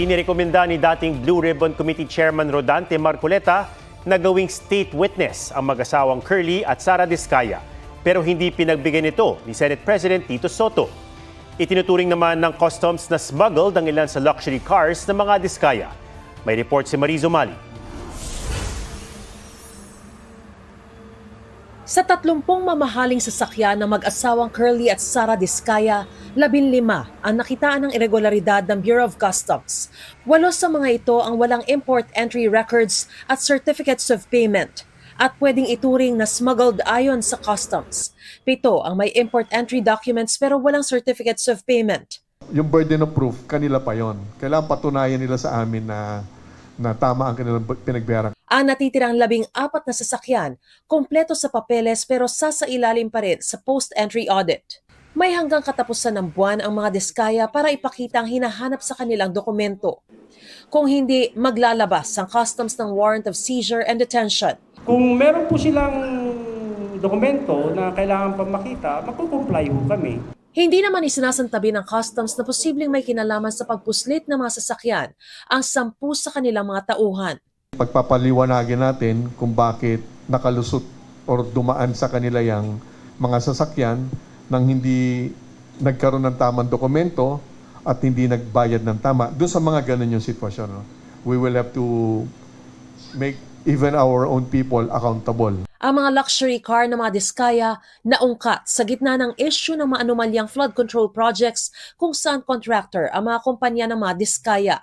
Inirekomenda ni dating Blue Ribbon Committee Chairman Rodante Marcoleta na gawing state witness ang mag-asawang Curly at Sara Diskaya. Pero hindi pinagbigay nito ni Senate President Tito Soto. Itinuturing naman ng customs na smuggled ang ilan sa luxury cars ng mga Diskaya. May report si Marizo Mali. Sa 30 mamahaling sasakyan ng mag-asawang Curly at Sara Diskaya, 15 ang nakitaan ng irregularidad ng Bureau of Customs. 8 sa mga ito ang walang import entry records at certificates of payment at pwedeng ituring na smuggled ayon sa customs. 7 ang may import entry documents pero walang certificates of payment. Yung burden of proof, kanila pa yon. Kailangan patunayan nila sa amin na tama ang kanilang pinagbayaran. Ang natitirang 14 na sasakyan, kompleto sa papeles pero sasailalim pa rin sa post-entry audit. May hanggang katapusan ng buwan ang mga Diskaya para ipakita ang hinahanap sa kanilang dokumento. Kung hindi, maglalabas ang customs ng warrant of seizure and detention. Kung meron po silang dokumento na kailangan pa makita, magkukumply ho kami. Hindi naman isinasantabi ng customs na posibleng may kinalaman sa pagpuslit ng mga sasakyan ang 10 sa kanilang mga tauhan. Pagpapaliwanagin natin kung bakit nakalusot o dumaan sa kanila yung mga sasakyan nang hindi nagkaroon ng tamang dokumento at hindi nagbayad ng tama. Doon sa mga ganun yung sitwasyon, no? We will have to make even our own people accountable. Ang mga luxury car ng mga Diskaya naungkat sa gitna ng issue ng mga anomalyang flood control projects kung saan contractor ang mga kumpanya ng mga Diskaya.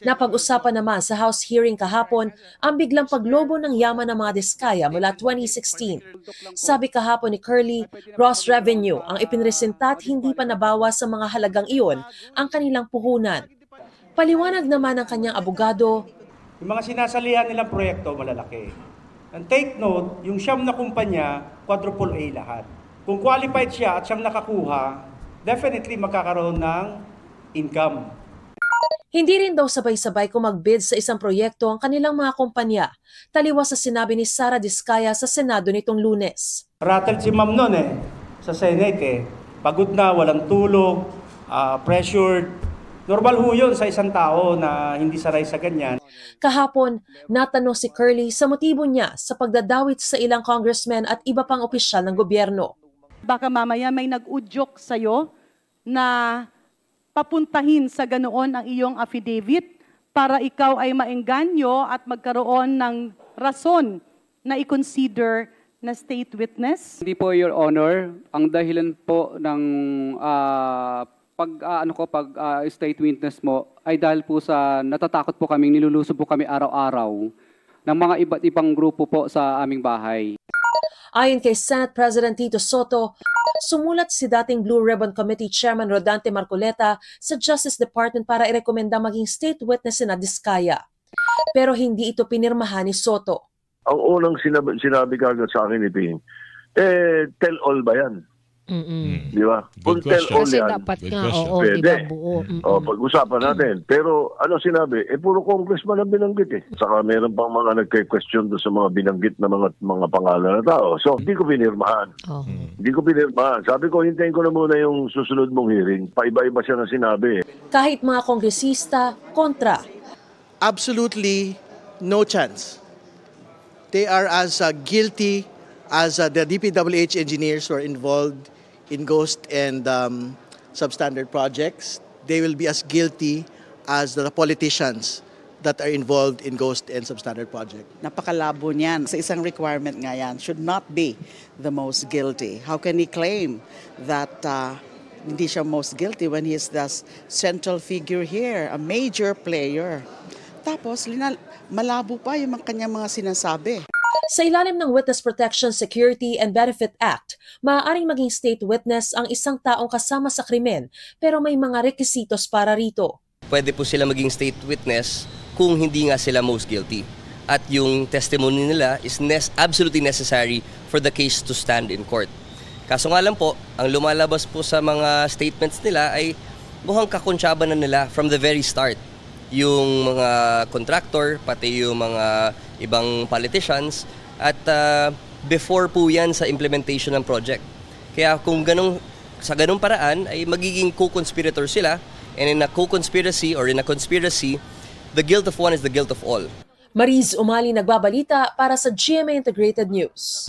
Napag-usapan naman sa House hearing kahapon ang biglang paglobo ng yaman ng mga Diskaya mula 2016. Sabi kahapon ni Curly, gross revenue ang ipinresenta at hindi pa nabawas sa mga halagang iyon ang kanilang puhunan. Paliwanag naman ng kanyang abogado, Yung mga sinasalihan nilang proyekto malalaki. And take note, yung siyam na kumpanya, quadruple A lahat. Kung qualified siya at siyang nakakuha, definitely magkakaroon ng income. Hindi rin daw sabay-sabay kung mag-bid sa isang proyekto ang kanilang mga kumpanya. Taliwas sa sinabi ni Sara Diskaya sa Senado nitong Lunes. Rattled si ma'am noon sa Senate Pagod na, walang tulog, pressured. Normal ho yun sa isang tao na hindi sanay sa ganyan. Kahapon, natanong si Curly sa motibo niya sa pagdadawit sa ilang congressmen at iba pang opisyal ng gobyerno. Baka mamaya may nag-udyok sa'yo na papuntahin sa ganoon ang iyong affidavit para ikaw ay maengganyo at magkaroon ng rason na i-consider na state witness? Hindi po, Your Honor. Ang dahilan po ng state witness mo ay dahil po sa natatakot po kaming nilulusob po kami araw-araw ng mga iba't ibang grupo po sa aming bahay. Ayon kay Senate President Tito Soto, sumulat si dating Blue Ribbon Committee Chairman Rodante Marcoleta sa Justice Department para irekomenda maging state witness na Diskaya. Pero hindi ito pinirmahan ni Soto. Ang unang sinabi kagad sa akin ni Ping, tell all ba yan? Di ba? Kung tell all Kasi yan, dapat nga, oo, pwede. buo. Pag-usapan natin. Pero ano sinabi? Puro congressman ang binanggit Saka meron pang mga nagka-question doon sa mga binanggit na mga pangalan na tao. So, hindi ko pinirmahan. Hindi ko pinirmahan. Sabi ko, hintayin ko na muna yung susunod mong hearing. Paiba-iba siya na sinabi. Kahit mga kongresista, kontra. Absolutely no chance. They are as guilty as the DPWH engineers who are involved in ghost and substandard projects. They will be as guilty as the politicians that are involved in ghost and substandard project. Napakalabo niyan. Sa isang requirement nga yan, should not be the most guilty. How can he claim that hindi siya most guilty when he is the central figure here, a major player? Tapos, malabo pa yung kanyang mga sinasabi. Sa ilalim ng Witness Protection, Security and Benefit Act, maaaring maging state witness ang isang taong kasama sa krimen pero may mga requisitos para rito. Pwede po sila maging state witness kung hindi nga sila most guilty. At yung testimony nila is absolutely necessary for the case to stand in court. Kaso nga lang po, ang lumalabas po sa mga statements nila ay mukhang kakonsyaba na nila from the very start. Yung mga contractor, pati yung mga ibang politicians, at before po yan sa implementation ng project. Kaya kung sa ganung paraan ay magiging co-conspirator sila, And in a co-conspiracy or in a conspiracy, the guilt of one is the guilt of all. Mariz Umali nagbabalita para sa GMA Integrated News.